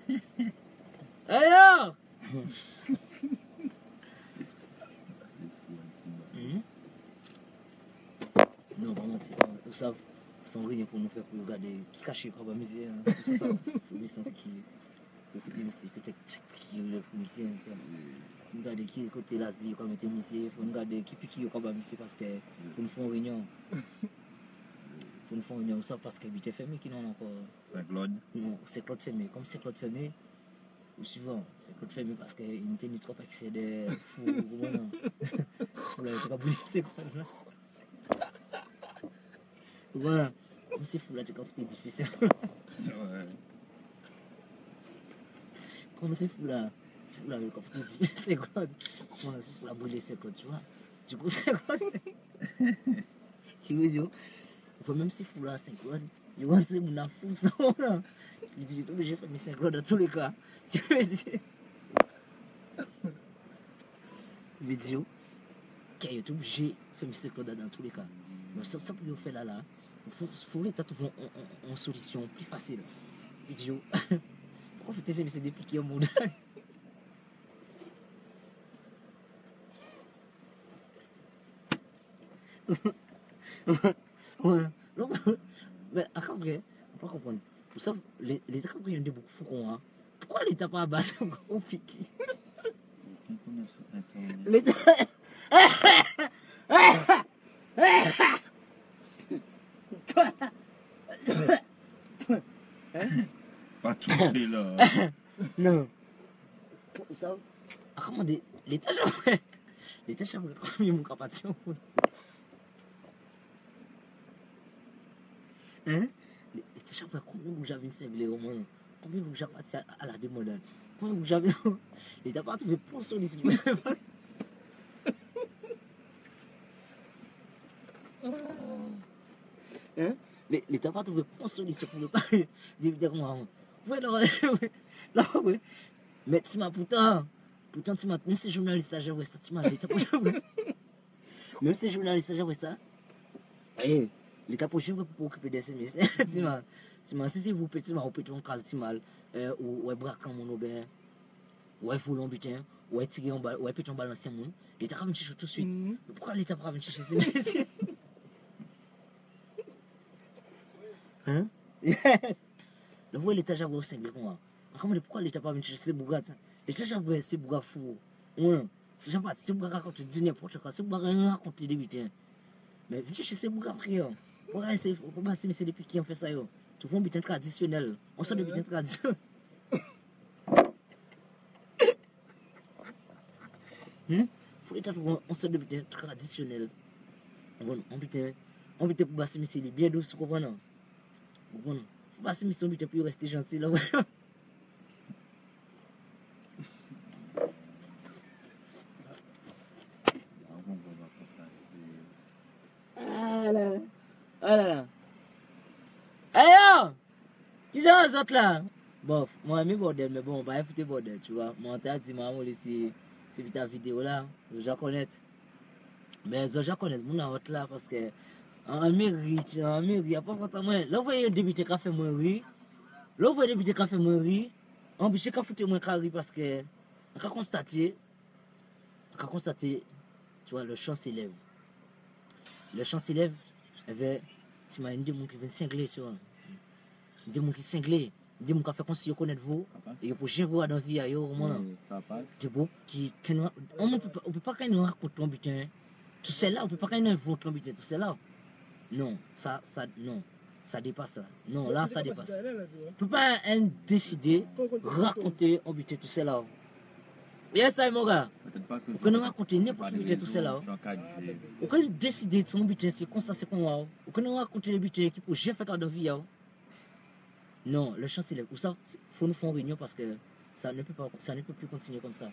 Hey yo! Non, pas mentir. Vous savez, c'est un rien pour nous faire pour regarder qui cache quoi musée. C'est ça. Faut dire ça qui peut-être qui le musée. Faut regarder qui côté l'Asie comme était musée. Faut regarder qui pique quoi musée parce que faut nous faire une réunion. Faut nous faire une réunion ça parce que habité fermé qui n'en encore. C'est Claude. Non, c'est Claude fermé. Comme c'est Claude fermé. Ou souvent, c'est Claude fermé parce qu'il n'était trop accès des fous. Voilà. Voilà, il faut pas bouger c'est quoi là. Voilà. Comme c'est fou là, tu comprends, c'est difficile. Ouais. Comme c'est fou là, le comprends, c'est difficile. C'est quoi? Comment c'est fou là, brûler c'est quoi, tu vois? Du coup, c'est quoi? Tu veux dire, il faut même si fou là, c'est quoi? Je vois que c'est mon fou ça là. Je dis, je suis obligé de faire mes 5 dans tous les cas. Tu veux dire? Vidéo, qui est obligé de faire mes 5 dans tous les cas. Mais ça pour le faire là, il faut l'État trouver une solution plus facile. Vidéo. Pourquoi faut essayer de dépliquer au monde? Ouais. Donc, mais après, on peut comprendre. Vous savez, l'État quand il y a des beaucoup fous, pourquoi l'État pas abattu au piqué? L'État. Pas tout fait là. Non. Vous savez, comment dire, l'État jamais. L'État jamais combien mon capacité. Hein? L'État jamais combien vous avez servi au moins. Combien vous avez parti à la demande. Combien vous avez. L'État pas trouvé pour solliciter. Hein? L'État pas trouvé pour solliciter pour le parler. Évidemment. Ouais, là, ouais. Mais tu m'as pourtant, tu m'as, même si journaliste, j'ai vu ça, tu m'as l'État pour jouer. Même si journaliste, j'ai vu ça. Eh, l'État pour jouer pour occuper des services. Tu m'as, si vous petit, tu m'as opéré ton cas, tu m'as, ou braquant mon aubert, ou voulons butin, ou tirer en balle, ou péter en balancer mon. L'État va me chercher tout de suite. Mais pourquoi l'État va me chercher ces messieurs? Hein? Yes! Le voix l'État j'avais au 5 moi. Pourquoi l'État pas me chercher ces bougats? L'État j'avais ces bougats fous. Ouais. C'est jamais pas ces bougats racontent du n'importe quoi. Ces bougats racontent des butins. Mais viens chercher ces bougats frère. Pourquoi c'est depuis qui ont fait ça yo? Tu fais un butin traditionnel. On sort de butin traditionnel. Faut l'État on sort de butin traditionnel. On butin pour passer mais c'est bien douce, tu comprends? Vous comprenez? Faut passer mission butin pour rester gentil là. Ah là là. Ah là là. Hey yo! Qui sont les autres là? Bon, moi j'aime bordel, mais bon, on va écouter bordel, tu vois. Moi, t'as dit, moi, c'est ta vidéo là, je connais. Mais je connais mon autre là parce que en mairie, il n'y a pas vraiment. Là, vous voyez débuter café mairie. Là, vous voyez débuter café mairie. On peut pas foutre moins carré parce que on a constaté, tu vois, le champ s'élève. Le champ s'élève, tu m'as dit mon qui vient cingler, tu vois. Des gens qui cinglés, des gens qui fait comme si ils connaissent vous, et pour jamais voir dans la vie ailleurs, au moins. Des gens qui on ne peut pas quand nous raconter ton butin. Tout cela, on ne peut pas quand nous inventer ton butin, tout cela. Non, non, ça dépasse là. Non, là, ça dépasse. On ne peut pas décider, raconter un butin, tout cela. Yes, ça, mon gars. On peut raconter n'importe quel butin, tout cela. On peut décider de son butin, c'est comme ça, c'est comme ça. On peut raconter les butins qui pour jamais faire dans la vie. Non, le champ s'élève. Ou ça, il faut nous faire une réunion parce que ça ne peut plus continuer comme ça.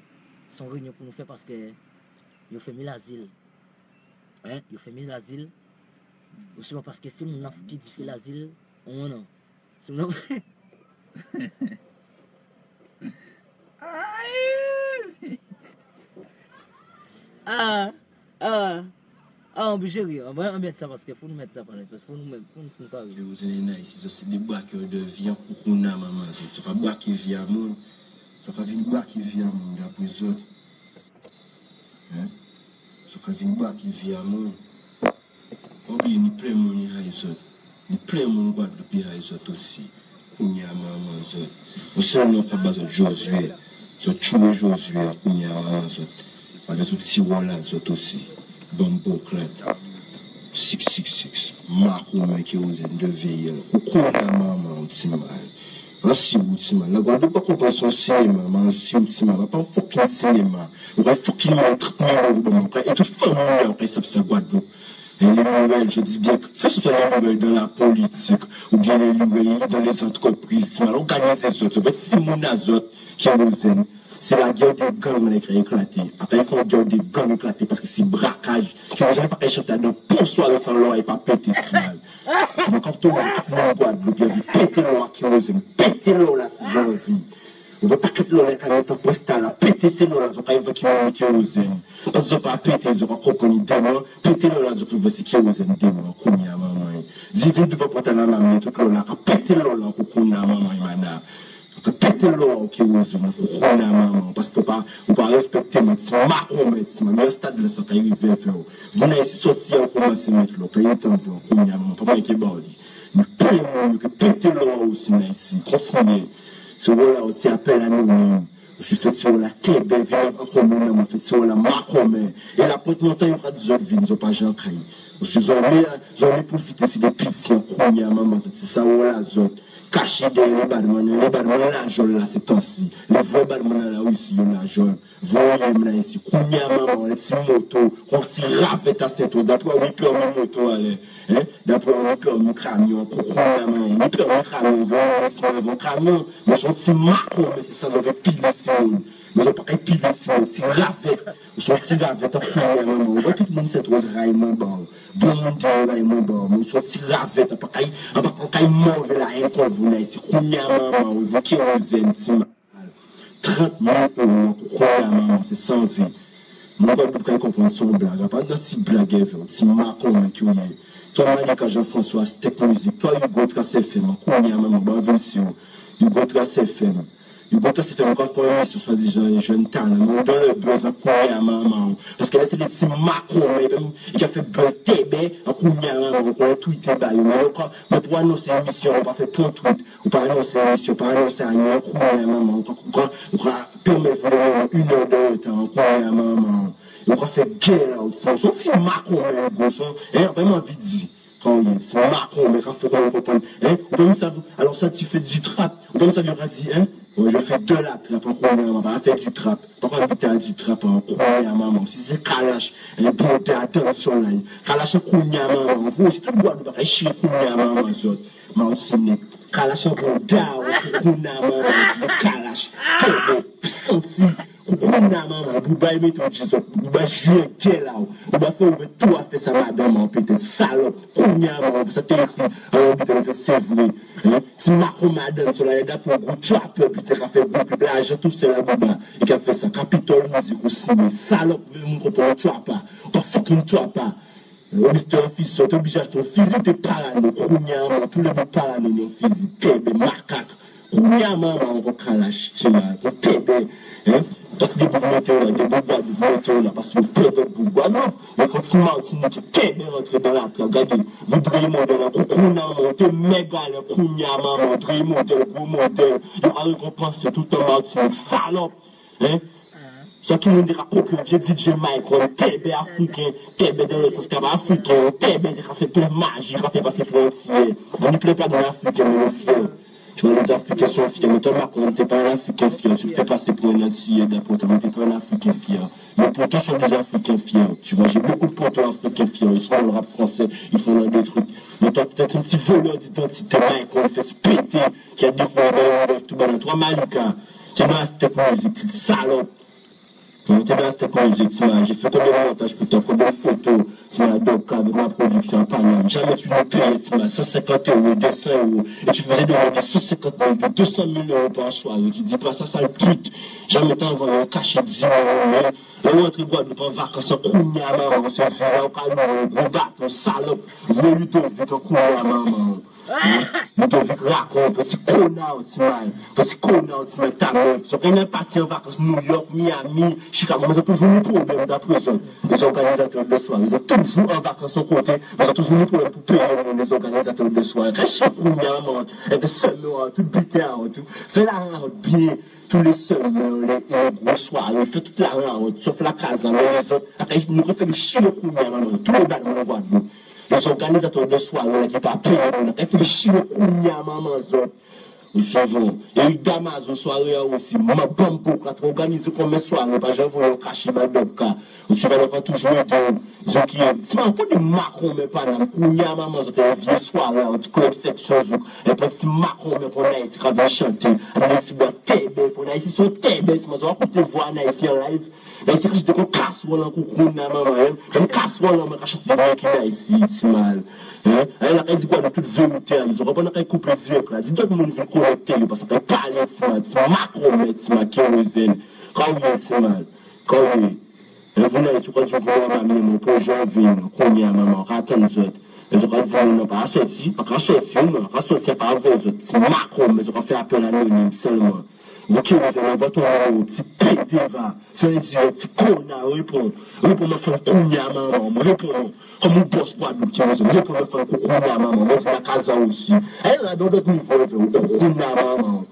C'est une réunion pour nous faire parce que ils ont fait 1000 asiles. Hein? Ils ont fait 1000 asiles. Ou souvent parce que si on a qui dit fait l'asile, on non. Si on a... Ah, on obligé rire. On va mettre ça parce qu'il faut nous mettre ça pendant. Parce qu'il faut nous mettre ça. Vous êtes ici, c'est des braqueurs de viande pour qu'on a maman. Ça va braquer via monde. Ça va venir braquer via monde d'après les autres. Hein? Ça va venir braquer via monde. Oubliez, ni plein monde ni les autres. Ni plein monde Guadeloupe ni les autres aussi. Qu'on y a maman les autres. Au sein de notre base de Josué. Ça tue Josué. Qu'on y a maman les autres. Avec ce petit rôle là les autres aussi. Bambo Clet. 666. Marco qui ose de veiller. Ou qu'on a maman petit mal. Assis ou petit mal. La Guadeloupe pas comprendre son cinéma. Mais assis ou petit mal. Va pas fucking cinéma. On va fucking mettre 30 000 € dans mon frère. Et toute famille après ça fait sa Guadeloupe. Et les nouvelles, je dis bien, que ce soit les nouvelles dans la politique, ou bien les nouvelles dans les entreprises, on gagne ces autres, c'est mon azote qui est aux ailes. C'est la guerre des gangs qui a éclaté. Après, ils font la guerre des gangs éclatés parce que c'est braquage. Je ne sais pas chanter dans bon soirée sans l'or et pas péter de mal. C'est encore tout le monde Guadeloupe, il y a péter l'or qui est aux ailes, péter l'or là, c'est leur vie. On ne veut pas que l'on ait un temps postal à péter ces lois, ils n'ont pas évoqué qui est aux ailes. Parce qu'ils n'ont pas pété, ils n'ont pas compris démon, péter l'eau là, ils ont fait qui est aux ailes, démon, qu'on y a maman. Zivin devant porter la maman, tout l'eau là, péter l'eau là, qu'on y a maman, mana. Péter l'eau qui est aux ailes, qu'on y a maman. Parce que on pas respecter, mais c'est marron, mais c'est le stade de la santé, il veut faire. Vous n'avez pas sorti à commencer à mettre l'eau, payez tant qu'on y a maman, pas qu'il y ait bordé. Mais péter l'eau aussi, ici, continuez. Ce rôle-là, on appelle à nous-mêmes. Je suis fait sur la Québec, vient encore nous-mêmes, on fait sur la Macomé. Et la porte longtemps, il y aura des autres villes, ils n'ont pas jamais caillé. Parce qu'ils ont profité, c'est des pitiés, qu'on y a maman, c'est ça, on l'a autres. Caché derrière les badmans, la jole là, c'est temps-ci. Les vrais badmans là, aussi, ils ont la jole. Voyez, là, ici, qu'on y a maman, les petits motos, on s'y ravette à cette eau, d'après, oui, puis on moto, allez. D'après, on peut un camion, qu'on y a maman, on peut un camion, on camion, mais son petit macron, mais c'est ça, on veut piler ici, mais on peut pas piler ici, on s'y ravette, son petit ravette, on y a maman, on voit tout le monde, cette rose raillement, bon monde, raillement, bon, mais son petit ravette, on peut mauvais la haine qu'on vous ici, qu'on y a maman, on veut qu'il y ait un petit mal. 30 000 € pour qu'on y a maman, c'est sans vie. Moi, je ne peux pas comprendre son blague. Pas de petite blague, un petit macron, mais tu es. Toi, Malika Jean-François, technologique. Toi, Hugo Trassel-Femme, qu'on y a maman, bon, Vincent. Hugo Trassel-Femme. Hugo Trassel-Femme, encore pour une soit disant, jeune talent, mais dans le buzz, qu'on y a maman. Parce que là, c'est des petits macron, mais qui a fait buzz TB, qu'on y a maman, qu'on a tweeté, mais pour annoncer l'émission, on va faire point tweet, ou pas annoncer l'émission, pas annoncer rien, qu'on y a maman, on va permettre une heure de temps, qu'on y a maman. On va faire guerre là aussi. On s'en fout Macron, mais vraiment envie de dire. Quand c'est Macron, mais quand on comprend, on peut même savoir. Alors ça, tu fais du trap. On peut même savoir, dit, je fais de la trappe, en croyant à maman. On va faire du trap. Pourquoi habiter à du trap, en croyant à maman? Si c'est Kalash, bon, t'es attention là. Kalash, en croyant à maman. Vous aussi, tout le monde, va chier, croyant à maman, les autres. Mais aussi, Kalash, en croyant à maman, Kalash. Senti. Pourquoi maman, vous va aimer ton Jésus, vous va jouer quel là, vous va faire tout à fait ça, madame, peut-être salope, combien maman, ça t'est écrit, alors peut-être c'est vrai, si Macron madame, cela est pour groupe, tu as peur, peut-être, a fait groupe, l'argent, tout cela, bouba, et a fait ça, Capitole musique aussi, mais salope, vous comprenez, tu as pas, pas fucking, tu as pas. Mister Fils, tu es obligé de ton physique, t'es parano, combien, tous les mots parano, physique, t'es macaque. Combien maman on calache, tu vois, pour t'aider, parce que des bouts de moto là, parce que peu de bourgois, non, il faut finalement, sinon tu t'aider rentrer dans la traque, regardez, vous devriez modèle, t'es méga, le premier maman, très modèle, gros modèle, il y aura récompensé tout un martin, salope, ce qui nous dira que j'ai DJ Mike, on TB africain, TB dans le sens africain, TB qui a fait plein de magie, qui a fait passer frontières, on ne plaît pas dans l'Africain, mais on est fiers. Tu vois, les Africains sont fiers, mais toi, Macron, t'es pas un Africain fier. Tu te fais passer pour un Antillais d'apôtre, mais t'es pas un Africain fier. Mais pour toi, sont des Africains fiers. Tu vois, j'ai beaucoup de potes africains fiers. Ils sont dans le rap français, ils font là des trucs. Mais toi, t'es un petit voleur d'identité, Macron, fait se péter, qui a des roues dans tout bas, toi, Malika, qui a dans la tête musique, petite salope. On était dans cette musique, j'ai fait combien de montages pour toi, combien de photos, donc avec ma production à Paname. Jamais tu me payais, 150 €, 200 €, et tu faisais demander 150 000, 200 000 € par soirée. Tu dis pas ça, ça le pute. Jamais t'as envoyé un cachet de 10 000 €. On rentre Guadeloupe en vacances, on cogne à maman, on se fait un calme, gros bateau, salope, volu de vie, on cogne à maman. Ludovic raconte, petit connard, petit connard, ta meuf. So, quand on est parti en vacances, New York, Miami, Chicago, mais ils ont toujours un problème d'après eux. Les organisateurs de soirée, ils ont toujours en vacances au côté, mais ils ont toujours un problème pour payer les organisateurs de soirée. Reste connard, avec des seuls, tout bité, tout. Fais la route bien, tous les seuls, les gros soirées, fais toute la route, sauf la case, les autres. Après, nous refait le chien au connard, tous les balles, on voit nous. Les organisateurs de soirée qui pas payé, on a fait le chien au connard, maman, nous savons. Et il Damas aux soirées aussi. Ma bombe pour quand organiser comme mes soirées, pas j'en vois cacher ma doka. Nous savons pas toujours aider. Ils ont qui est. C'est pas encore des marrons, mais pas dans Kounia, maman, c'était une vieille soirée, un petit club section, un petit marron, mais qu'on a ici, qu'on va chanter. On a ici, boire tébé, on a ici, son tébé, tu m'as dit, on va écouter voir, on a ici en live. Là, ici, j'étais comme casserole en Kounia, maman, comme casserole en machin, des gens qui là ici, c'est mal. Hein? Elle a dit quoi de toute vérité, ils ont pas couper vieux, là. Dis-toi que mon vie connecté, parce que parler, c'est mal, c'est macro, mais c'est ma kérosène. Quand oui, c'est mal. Quand oui. Et vous n'avez pas dit que mamie, mon projet vient, qu'on y a maman, raton, et je vais dire, non, pas sortir, pas sortir par vous, c'est macro, mais je vais faire appel anonyme seulement. Vous qui vous avez votre nom, petit pédé va, faites dire, petit connard, répondez-moi, faites cognac à maman, répondez-moi, comme un boss Guadeloupe qui vous aime, répondez-moi, faites cognac à maman, moi, c'est la casa aussi. Elle a dans d'autres niveaux, cognac à maman.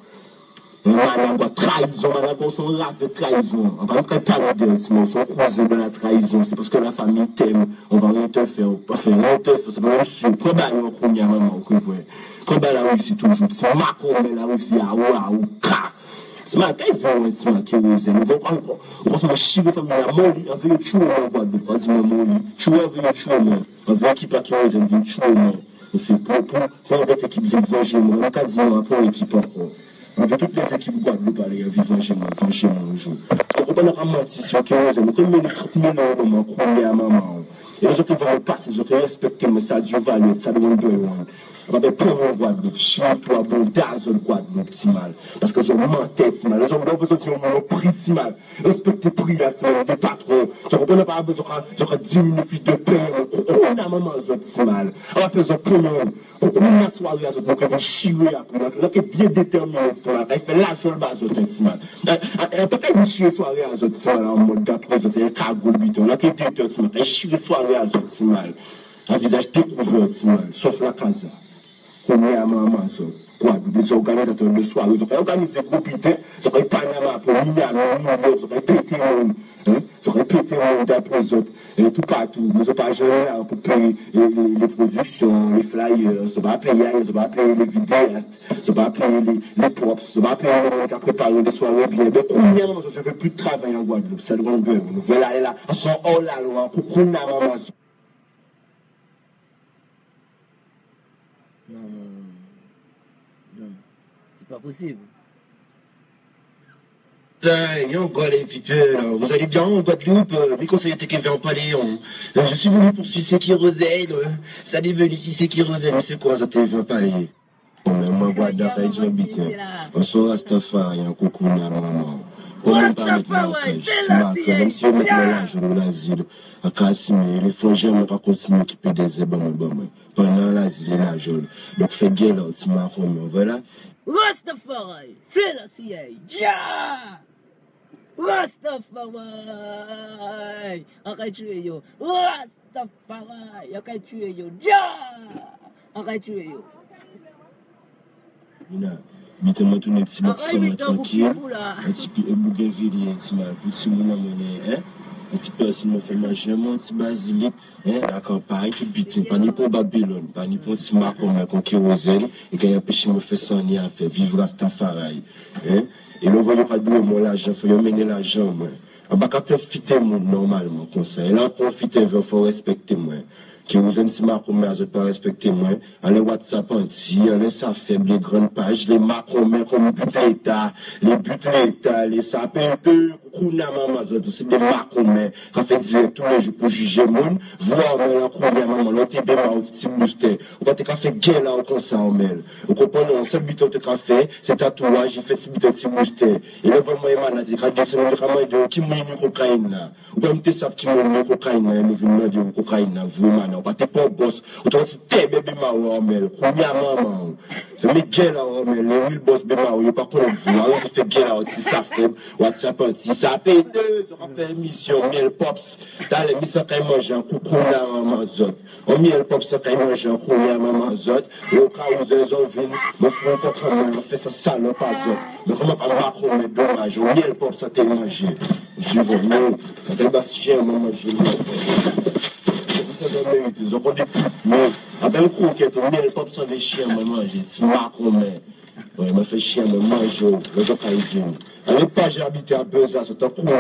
Managua, trahison, Managua, son rave de trahison. On va pas parler de son cousin de la trahison, c'est parce que la famille t'aime, on va rien te faire, pas faire rien te faire, c'est pas même sûr. Quand bah, on connaît maman, que vous voyez. Quand bah, la réussit toujours, c'est Macron, mais la réussit à ou car. C'est ma taille, c'est ma qui vous aime. On va faire chier comme la molly, on veut tuer mon Guadeloupe, on dit mon molly. Tuer, on veut tuer mon. On veut équipe à qui vous aime, on veut tuer mon. C'est pour notre équipe de venger, on a quasiment pour l'équipe encore. Avec toutes les équipes Guadeloupe, aller vivre chez moi un jour. Donc, on a menti sur 15 ans, comme les 30 000 € qu'on à maman. Et les autres vont passer, les autres respectent, mais ça dure valeur, ça doit être one. On va prendre un Guadeloupe, chien-toi, bon, dans un Guadeloupe, si mal. Parce que j'ai menté, si mal. Les gens doivent dire, on a pris, si mal. Respectez le prix, là, des patrons. Je ne comprends pas, j'aurais 10 000 fiches de pain, on a maman, si mal. On va faire un pognon. On a soirée, donc on va chier après. Donc, est bien déterminé, si mal. Il fait l'argent, si mal. On peut pas chier soirée, si mal, en mode d'après, il y a cargo, on a été déterminé, si mal. Il chier soirée, si mal. Un visage découvert, si mal. Sauf la casa. On est à maman, ça. Quoi, des organisateurs de soirée, ils ont organisé groupe idée, ils ont Panama pour Miami, New York, ils ont répété monde, ils ont répété monde d'après les autres, et tout partout. Ils n'ont pas géré là pour payer les productions, les flyers, ils n'ont pas payé, ils n'ont pas payé les vidéastes, ils n'ont pas payé les props, ils n'ont pas payé les gens qui ont préparé des soirées bien. Mais premièrement, je ne fais plus de travail en Guadeloupe, c'est le grand gueule. Nous voulons aller là, ils sont hors la loi, pour qu'on a maman. Non, c'est pas possible. Vous allez bien en Guadeloupe, mes conseillers étaient en Paléon. Je suis venu pour sucer Kérosène, ça est venu sucer Kérosène, mais c'est quoi ça TV en Paléon? Moi, Guadeloupe, ils ont bité. On sera Rastafari, un coucou, maman. On ne peut pas mettre la tête, même si on met l'argent dans l'asile, à Casimir, les frangins vont continuer à occuper des ébènes pendant l'asile et l'argent. Donc, fais gueule, tu m'as remis, voilà. Rastafari, c'est la CIA, ja! Rastafari, on va tuer yo. Rastafari, on va tuer yo, ja! On va tuer yo. Mettez-moi tout le petit maximum tranquille, un petit peu bougainvillier, un petit moulin mené, un petit peu si me fait manger, un petit basilic, la campagne, tout bite, pas ni pour Babylone, pas ni pour petit macron, mais qu'on kérosène, et quand il y a péché, me fait sans ni à faire, vivre Rastafari, et là, vous voyez pas d'où mon l'argent, faut y mener l'argent, moi. On va pas faire fitter mon normalement, comme ça, et là, pour fitter, il faut respecter moi. qui vous aiment si Macron, mais je pas respecter moi. Les WhatsApp anti, les ça faible, les grandes pages, les Macron, mais comme but l'État, les sapins, Kouna maman, c'est des Macron, mais qui fait direct tous les jours pour juger monde, voir, mais la Kouna maman, l'autre débat au petit booster. Ou pas t'es fait guerre là, comme ça, on mêle. Vous comprenez, on seul but t'es fait, c'est tatouage, j'ai fait petit booster. Et là, vraiment, Emmanuel, t'es descendu vraiment de qui m'a mis cocaïne là. Ou pas m'te savent qui m'a mis cocaïne là, nous venons de cocaïne là, vraiment, ou pas t'es pas boss. Ou t'as dit, t'es bébé ma on mêle. Kouna maman. Fait mes guerre là, on mêle. Les real boss bébé ma ou pas qu'on vous. Alors, tu fais guerre là, si ça fait, WhatsApp anti, ça paye deux, ça fait émission, miel pops. T'as les missions qui mangent un coucou là, maman zot. On miel pops, ça qui mange un coucou là, maman zot. Au cas où les autres viennent, me font comprendre, on fait ça salope à zot. Mais comment pas Macron, mais dommage, on miel pops, ça t'est mangé. Je veux nous, quand t'es bastien, maman, je ils ont des mais avec le croquette, on miel pops, ça les chiens, maman, j'ai dit Macron, mais. Ouais, m'a fait chier, me mange, les autres viennent. À l'époque, j'ai habité à Beza, c'est un courrier,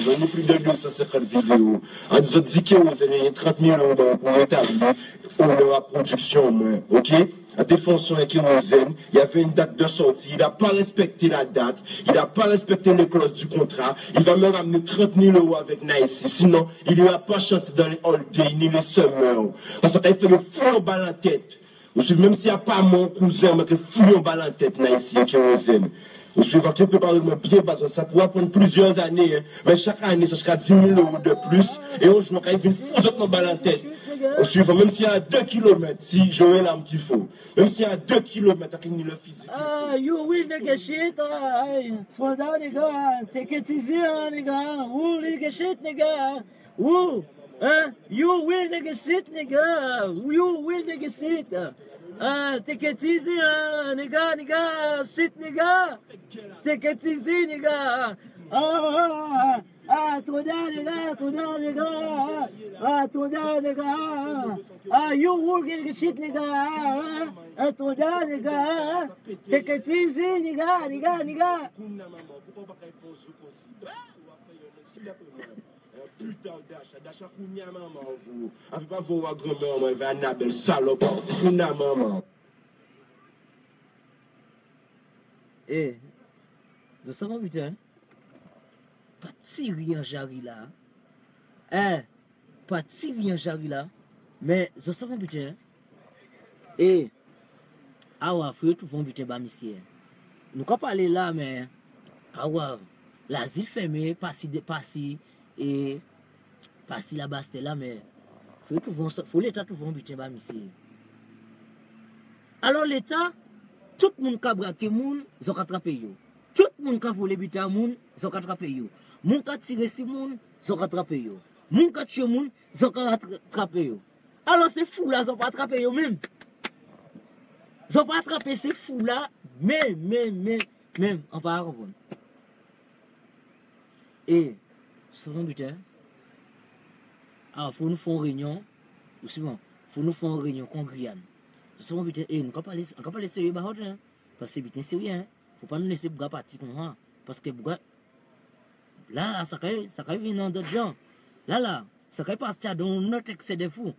j'en ai plus de 250 vidéos. En disant, dit que vous avez 30 000 € pour établir, on aura production, ok? À défense avec Kérosène, il y avait une date de sortie, il n'a pas respecté la date, il n'a pas respecté les clauses du contrat, il va me ramener 30 000 € avec Naïsi, sinon il ne va pas chanter dans les all-day ni les summers. Parce qu'il fait le fou en bas la tête. Même s'il n'y a pas mon cousin, mais que fou en bas la tête, Naïsi et Kérosène. Vous suivez que préparez-moi bien parce que ça pourra prendre plusieurs années, hein. Mais chaque année, ce sera 10 000 € de plus, et on joue avec une fausse en bas la tête. Vous suivez, même s'il y a 2 km, si j'aurai l'âme qu'il faut. Même s'il y a 2 km, avec une physique. Ah, you will negotiate, slow down, nigga, take it easy, nigga, woo, negotiate, nigga, woo, you will negotiate, nigga, you will negotiate, take it easy, nigga, shit, nigga, take it easy, nigga, trop down, nigga, trop down, nigga, you will get shit, nigga, trop down, nigga, take it easy, nigga. Putain d'achat, Kounia maman, vous. Avec pas vos grand-mère, moi, il va un belle salope, Kounia maman. Eh, je sais pas, putain. Pas tirer en jari là. Pas tirer en jari là. Mais je sais pas, putain. Eh, ah ouais, faut tout faire putain, bah, monsieur. Nous pas parler là, mais. Ah ouais, l'asile fermé, passer, et. Passer là-bas, c'était là, mais. Faut l'État tout faire putain, bah, monsieur. Alors l'État, tout le monde qui a braqué moun, ils ont rattrapé yo. Tout le monde qui a volé butin moun, ils ont rattrapé yo. Moun qui a tiré si moun, ils ont rattrapé yo. Moun qui a tué moun, ils ont rattrapé yo. Alors ces fous là, ils ont pas attrapé yo même. Ils ont pas attrapé ces fous là, même, on va comprendre. Et, c'est bon butin. Alors, faut nous faire une réunion, ou souvent, faut nous faire une réunion con Guyane. C'est bon butin, et on ne peut pas laisser sérieux bah hein. Parce que c'est butin sérieux, hein. Faut pas nous laisser bouga partir comme ça. Parce que bouga, là, ça va venir dans d'autres gens. Là, ça va partir dans notre excès de fou.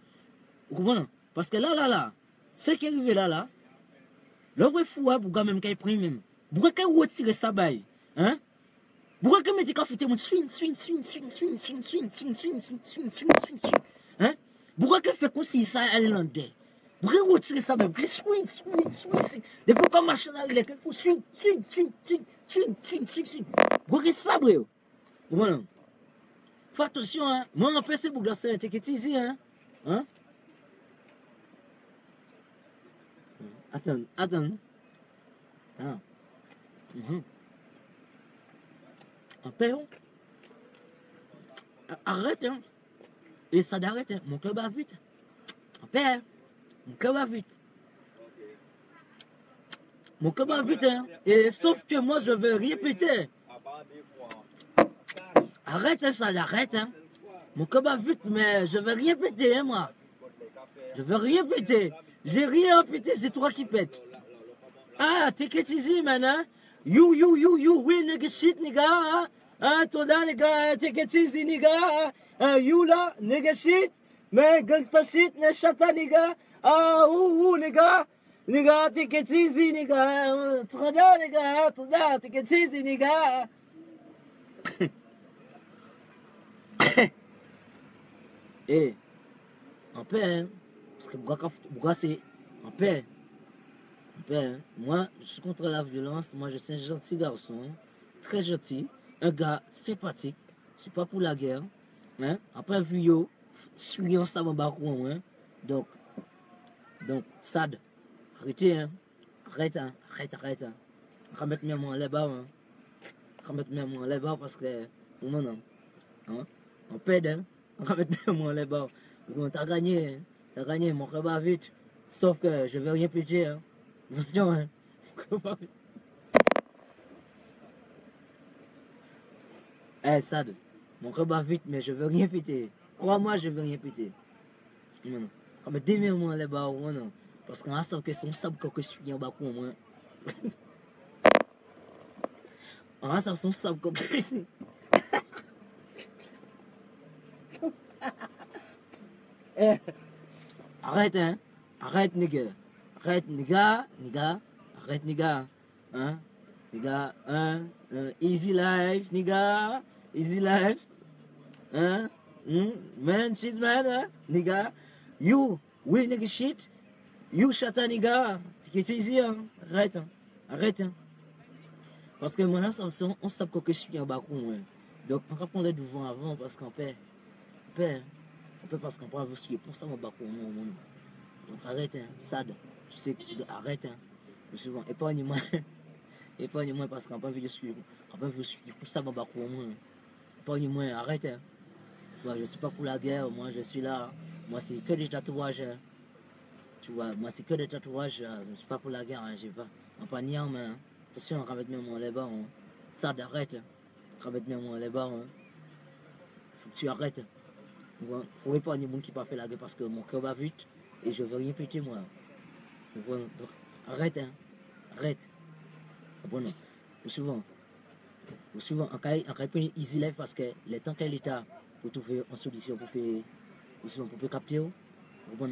Vous comprenez? Parce que là, ce qui est arrivé là, le vrai fou, bouga même qu'il prend même. Bouga qu'il retire sa baille, hein? Bouga qu'il mette café, swing, hein? Bouga qu'il fait comme si ça allait l'endé. Bouga qu'il retire sa baille, swing. Depuis qu'on marche dans la rue, il swing. Bouga qu'il sabre, vous comprenez? Fais attention, hein? Moi, en fait, c'est bouga, c'est un ticket ici, hein? Hein? Attends. Ah. En paix, arrête, hein. Et ça d'arrête, hein. Mon cœur va vite. En paix, hein. Mon cœur va vite. Mon cœur va vite, hein. Et sauf que moi, je veux répéter. Arrête, hein, ça, arrête, hein. Mon cœur va vite, mais je veux rien péter, hein, moi. Je veux rien péter. J'ai rien pété, c'est toi qui pètes. Ah, take it easy, man, hein. You, will nigga shit, nigga, hein. Toi là, nigga, take it easy, nigga. You là, nigga shit, Man, gangsta shit, ne chata, nigga. Ah, nigga. Nigga, take it easy, nigga. Trada, nigga. Trada, take it easy, nigga. Eh, en paix, hein. Parce que Bouga, c'est en paix. En paix, hein. Moi, je suis contre la violence. Moi, je suis un gentil garçon. Hein. Très gentil. Un gars sympathique. Je suis pas pour la guerre. Hein. Après, vu yo, suivant ça, mon barou, hein. Donc, Sad, arrêtez, hein. Arrête, hein. Arrête, hein. On va mettre mes mains en les bas, hein. On va mettre mes mains en les bas parce que, non, non. Hein? On pède, hein. On va mettre mes mains en les bas. Bon, t'as gagné, hein. T'as gagné, mon cœur bat vite. Sauf que je vais rien péter, hein. Attention, hein. Mon cœur bat vite. Eh, Sad, mon cœur bat vite, mais je veux rien péter. Crois-moi, je veux rien péter. Non, non. On va mettre des mains en les bas, non. Parce qu'on a ça que son sable que je suis en bas pour moi. On a ça son sable que je suis. Eh, arrête, hein. Arrête, nigga. Arrête, nigga. Arrête, nigga. Hein? Nigga, hein? Easy life, nigga. Easy life. Hein? Man, she's man, hein? Nigga. You, we nigga shit. You chata, nigga. C'est easy, hein? Arrête, hein. Arrête, hein. Parce que maintenant, on sait que je suis en bas, hein. Donc, on va prendre le devant avant parce qu'on paie. On paie, hein. On peut parce qu'on peut vous suivre pour ça mon bac au monde. Donc arrête, hein, Sad. Tu sais que tu dois arrêter, hein. Souvent, épargne-moi. Épargne-moi parce qu'on peut vous suivre. On peut vous suivre pour ça mon bac au monde. Épargne-moi, arrête, hein. Tu vois, je suis pas pour la guerre, moi je suis là. Moi c'est que des tatouages. Hein. Tu vois, moi c'est que des tatouages. Je suis pas pour la guerre, hein. J'ai pas. On pas ni en main. Hein. Attention, on va mettre mes mains les bas. Hein. Sad, arrête. Hein. On va mettre mes mains les bas. Hein. Faut que tu arrêtes. Hein. Faut épargner les gens qui pas fait la guerre parce que mon cœur va vite et je veux rien péter moi. Donc, arrête, hein. Arrête. Bon, souvent, en cas de easy life parce que les temps qu'elle est là pour trouver une solution pour payer, pour capter, bon,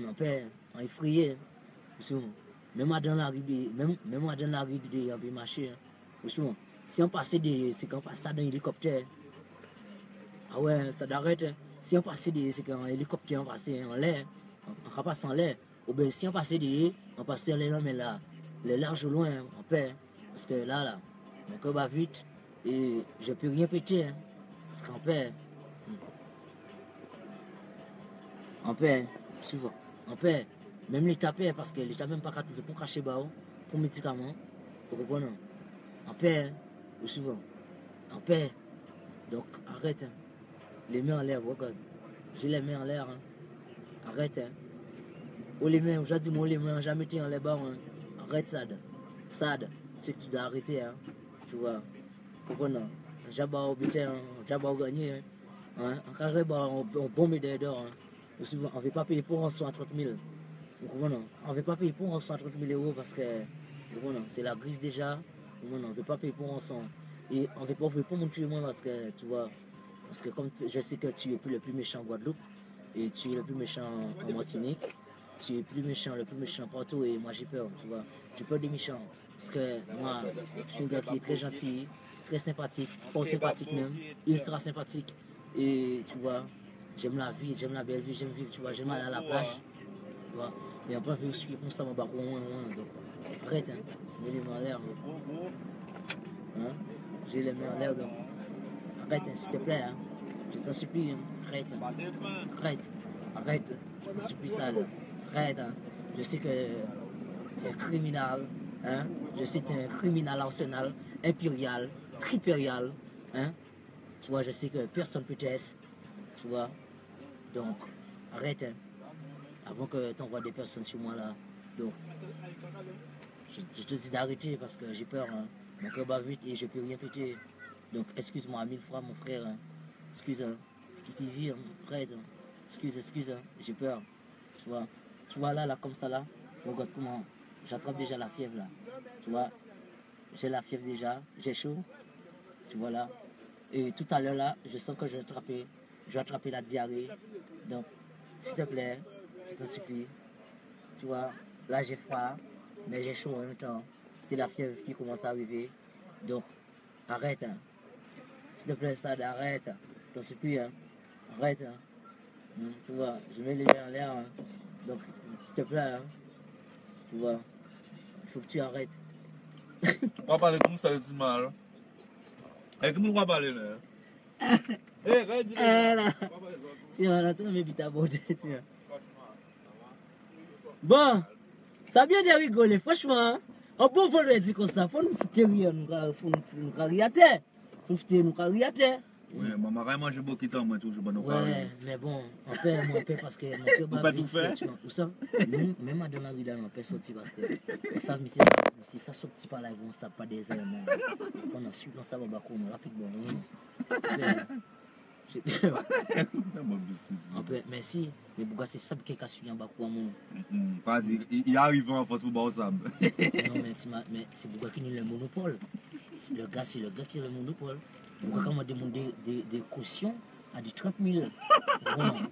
on peut en effrayer. Même dans la rue, même dans la rue de marché. Souvent, si on passe c'est qu'on passe ça dans l'hélicoptère. Ah ouais, ça d'arrête. Si on passe c'est qu'un hélicoptère on passe en l'air, on passe en l'air. Ou bien si on passe on passe en l'air, mais là, les larges au loin, on perd. Parce que là, mon cœur va vite et je peux rien péter. Hein, parce qu'on perd. On perd, souvent. On perd. Même l'État perd parce que l'État même pas qu'à trouver pour cacher bas, pour médicaments. Vous comprenez? On perd, souvent. On perd. Donc arrête. Hein. Les mains en l'air, regarde. J'ai les mains en l'air. Hein. Arrête. Hein. Oh les mains, aujourd'hui, moi les mains, jamais été en l'air bas. Hein. Arrête, Sad. Sad, c'est que tu dois arrêter. Hein. Tu vois. Comprenez? J'ai pas obligé, j'ai pas gagné. Hein. En carré, on bombe d'or. Hein. On ne veut pas payer pour un soin à 30 000. On ne veut pas payer pour un soin à 30 000 € parce que c'est la grise déjà. On ne veut pas payer pour un soin. Et on ne veut pas me tuer moi parce que tu vois. Parce que comme je sais que tu es le plus méchant en Guadeloupe et tu es le plus méchant en Martinique, tu es le plus méchant partout et moi j'ai peur, tu vois. J'ai peur des méchants. Parce que moi, je suis un gars qui est très gentil, très sympathique, pas sympathique même, ultra sympathique. Et tu vois, j'aime la vie, j'aime la belle vie, j'aime vivre, tu vois, j'aime aller à la plage. Tu vois. Et après, je suis comme ça, mon bac au moins. Donc, arrête, hein. Je mets les mains en l'air. Hein? J'ai les mains en l'air, donc. Arrête, hein, s'il te plaît, hein. Je t'en supplie, hein. Arrête, hein. Arrête, je t'en supplie ça, là. Arrête, hein. Je sais que tu es un criminel, hein. Je sais que tu es un criminel arsenal, impérial, tripérial, hein. Tu vois, je sais que personne peut t'aider, tu vois. Donc, arrête, hein. Avant que tu envoies des personnes sur moi, là. Donc, je te dis d'arrêter parce que j'ai peur, hein. Mon cœur bat vite et je peux rien péter. Donc, excuse-moi 1000 fois, mon frère. Hein. Excuse, hein. Ce qui s'est dit, hein, frère. Hein. Excuse, hein. J'ai peur. Tu vois là, comme ça, là. Regarde comment j'attrape déjà la fièvre, là. Tu vois, j'ai la fièvre déjà, j'ai chaud. Tu vois là. Et tout à l'heure, là, je sens que je vais attraper la diarrhée. Donc, s'il te plaît, je t'en supplie. Tu vois, là j'ai froid, mais j'ai chaud en même temps. C'est la fièvre qui commence à arriver. Donc, arrête. Hein. S'il te plaît, Sad, arrête. Je t'en supplie. Hein. Arrête. Hein. Tu vois, je mets les mains en l'air. Hein. Donc, s'il te plaît, hein. Tu vois, il faut que tu arrêtes. On va parler comme ça, c'est mal. Et comment on va parler là? Eh, regarde, Là. Tiens, on attend mes bita bordé, tiens. Bon, ça a bien de rigoler, franchement. On peut vous le dire comme ça, faut nous foutre rire, faut nous rire à terre. Faut nous rire à terre. Ouais, maman, vraiment, manger beaucoup de temps, moi, toujours, bon, Ouais, mais bon, on fait parce que mon cœur Vous pas tout faire? Où ça? Même madame Marie, on peut sortir parce que on savent, si ça sortit par là, ils vont ça pas des éléments. On a su, on savait rapidement. Merci, mais pourquoi c'est ça qui est cassé en bas quoi mon. Vas-y, il arrive en force pour boire ça. Non mais c'est pourquoi qui a le monopole. C'est le gars qui a le monopole. Pourquoi quand on demande des cautions à des 30 000. Non,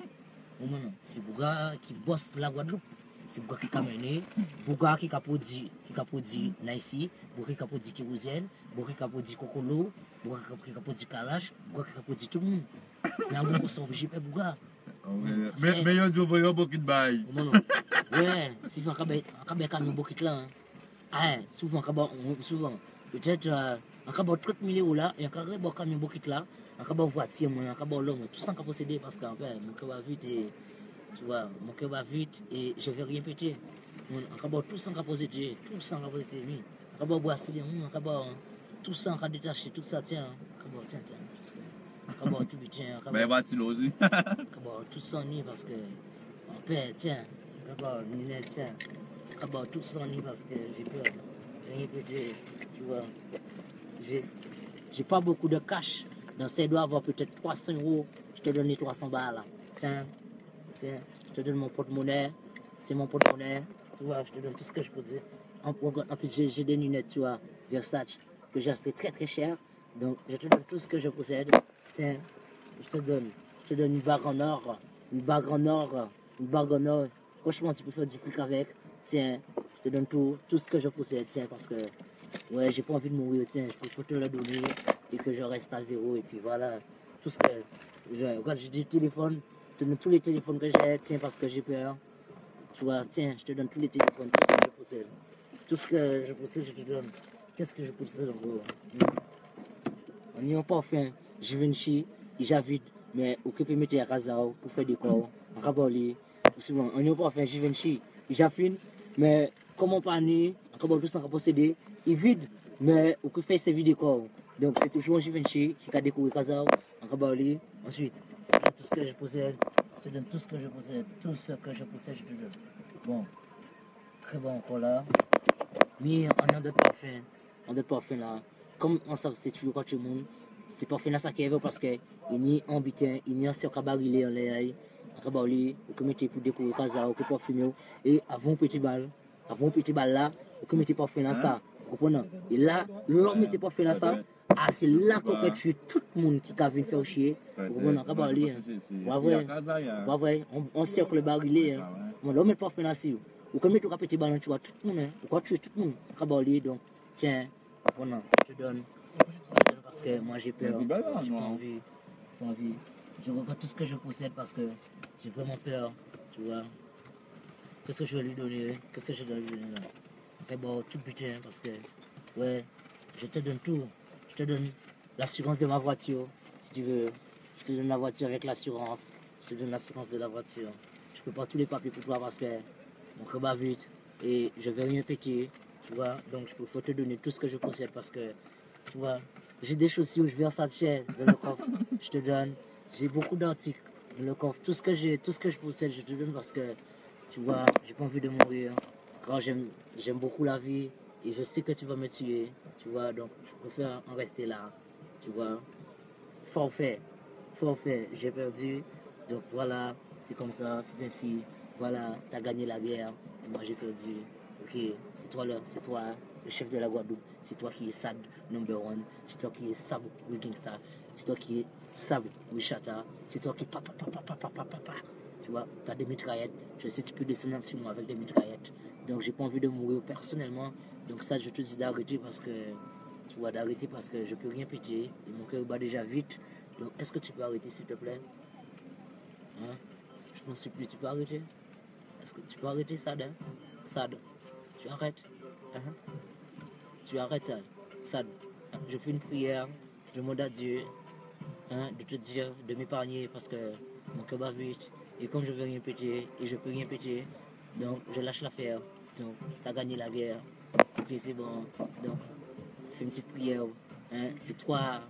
c'est pourquoi qui bosse la Guadeloupe. C'est pourquoi qui a mené, pourquoi qui a produit Naïsi, pourquoi qui a produit kérosène, pourquoi qui a produit Cocolo, pourquoi qui a produit Kalash, pourquoi qui a produit tout le monde. Mais on peut s'en ficher pourquoi. Mais il y a beaucoup de bail. Ouais, souvent quand on a beaucoup de là. Ah, souvent peut-être on a 30 000 € là, et on a un camion beaucoup là, on a une voiture, on a un l'homme, tout ça on a possédé parce que mon cœur va vite et tu vois, mon cœur va vite et je vais rien péter. On a tout ça on a possédé, tout ça on a possédé, on a boissé, on a tout ça on a détaché, tout ça tiens, tiens, parce que on a tout butin, mais va tu aussi. Tout ça ni parce que mon père tiens, on a Ninette tiens, on a tout ça ni parce que j'ai peur, rien péter, tu vois. J'ai pas beaucoup de cash. Dans ces doigts avoir peut-être 300 €. Je te donne les 300 balles là. Tiens, je te donne mon porte-monnaie. C'est mon porte-monnaie. Tu vois, je te donne tout ce que je peux dire. En plus, j'ai des lunettes, tu vois, Versace, que j'ai acheté très très cher. Donc, je te donne tout ce que je possède. Tiens, je te donne une bague en or. Une bague en or. Franchement, tu peux faire du fric avec. Tiens, je te donne tout ce que je possède. Tiens, parce que ouais, j'ai pas envie de mourir, tiens, je peux te le donner et que je reste à zéro. Et puis voilà, tout ce que quand j'ai des téléphones, je te donne tous les téléphones que j'ai, tiens, parce que j'ai peur. Tu vois, tiens, je te donne tous les téléphones, tout ce que je possède. Tout ce que je possède, je te donne. Qu'est-ce que je possède en gros? On n'y a pas enfin, je viens chez, j'avide, mais au que peut mettre à Kazao pour faire des corps, en raboli, souvent, on n'y a pas enfin, je viens chez, j'affine, mais comment pas ni, en raboli tout ça qu'on posséder, il vide, mais au que fait servir des corps. Donc c'est toujours je viens chez, qui a découvert Kazao, en raboli, ensuite, tout ce que je possède, je te donne tout ce que je possède, tout ce que je possède, je te donne. Bon, très bon encore là. Mais on a d'autres parfums là. Comme on sait c'est toujours quand tout le monde, c'est parfum là ça qui est parce que il y a un butin, il y a un cercle barilé en l'air, un cabaret, on mettre pour décorer casa, on peut parfumer et avant petit bal là, on mettre parfum là ça, vous comprenez? Et là, l'homme mettait parfum là ça, ah c'est là qu'on peut tuer tout le monde qui a venir faire chier, vous comprenez? Cabaret, ouais vrai, on cercle barilé, on l'homme met parfum là si. Ou comme tu as petit ballon, tu vois tout le monde, hein. Tu tuer tout le monde. Cabaret, donc, tiens, voilà, je te donne. Parce que moi j'ai peur. J'ai pas envie. Je regarde tout ce que je possède parce que j'ai vraiment peur. Tu vois. Qu'est-ce que je vais lui donner? Qu'est-ce que je dois lui donner là? Après, bon, tout butin parce que, ouais, je te donne tout. Je te donne l'assurance de ma voiture, si tu veux. Je te donne la voiture avec l'assurance. Je te donne l'assurance de la voiture. Je peux pas tous les papiers pour toi parce que mon cœur bat vite et je vais rien péter, tu vois. Donc je peux te donner tout ce que je possède parce que, tu vois, j'ai des chaussures, je verse ça cher dans le coffre, je te donne. J'ai beaucoup d'articles dans le coffre, tout ce que je possède, je te donne parce que, tu vois, j'ai pas envie de mourir. Quand j'aime beaucoup la vie et je sais que tu vas me tuer, tu vois. Donc je préfère en rester là, tu vois. Forfait, j'ai perdu. Donc voilà, c'est comme ça, c'est ainsi. Voilà, t'as gagné la guerre, et moi j'ai perdu. Ok, c'est toi le chef de la Guadeloupe. C'est toi qui es Sad number one. C'est toi qui es Sab Wikingstar. C'est toi qui es Sab Wishata. C'est toi qui papa. Tu tu vois, tu as des mitraillettes, je sais que tu peux descendre sur moi avec des mitraillettes. Donc j'ai pas envie de mourir personnellement. Donc ça, je te dis d'arrêter parce que, tu vois, d'arrêter parce que je peux rien péter et mon cœur bat déjà vite. Donc est-ce que tu peux arrêter s'il te plaît? Hein? Je t'en supplie, tu peux arrêter? Est-ce que tu peux arrêter, Sad, hein? Sad, tu arrêtes? Hein? Tu arrêtes, Sad. Sad, je fais une prière, je demande à Dieu, hein, de te dire, de m'épargner parce que mon cœur bat vite. Et comme je veux rien péter, et je peux rien péter, donc je lâche l'affaire. Donc, tu as gagné la guerre. Ok, c'est bon. Donc, fais une petite prière. Hein, c'est toi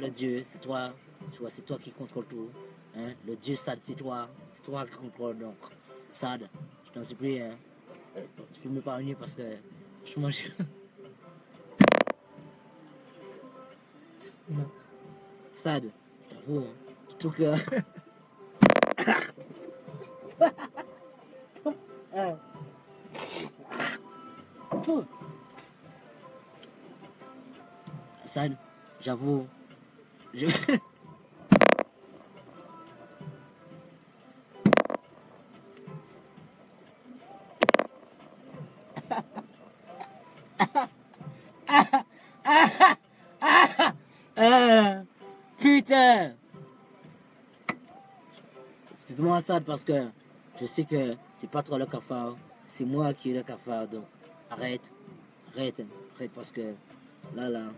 le Dieu, c'est toi, tu vois, c'est toi qui contrôle tout. Hein, le Dieu Sad, c'est toi qui contrôle. Donc, Sad, je t'en supplie, hein, tu peux m'épargner parce que je mange. Sad, j'avoue, hein, tout cœur. Sad, j'avoue, je... Putain! Excuse-moi, Sad, parce que je sais que c'est pas toi le cafard, c'est moi qui ai le cafard. Donc, arrête, parce que là,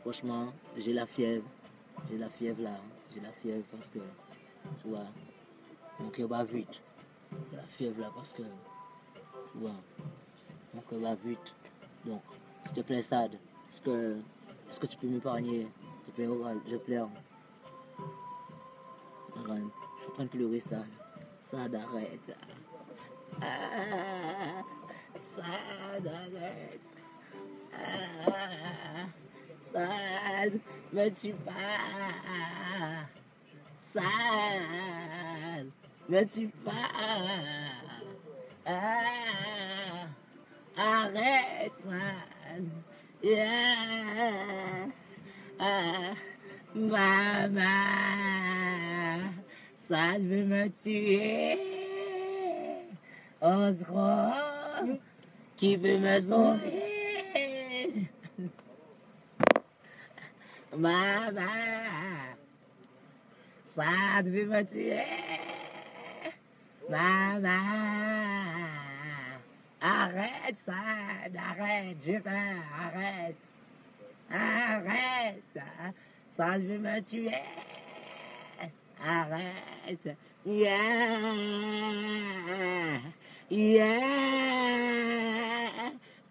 franchement, j'ai la fièvre là, j'ai la fièvre parce que, tu vois, mon cœur bat vite. J'ai la fièvre là parce que, tu vois, mon cœur va vite. Donc, s'il te plaît, Sad, est-ce que tu peux m'épargner? S'il te plaît, je pleure. Arrête. Je suis en train de pleurer, Sad. Sad, arrête. Sad, arrête. Sad, me tue pas. Sad, me tue pas. Arrête, Sad. Yeah. Maman, Sad veut me tuer. Au secours, qui peut me sauver? Maman, Sad veut me tuer. Maman, arrête, Sad, arrête, j'ai peur, arrête. Arrête, Sad veut me tuer. Arrête. Yeah.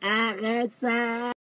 Arrête ça.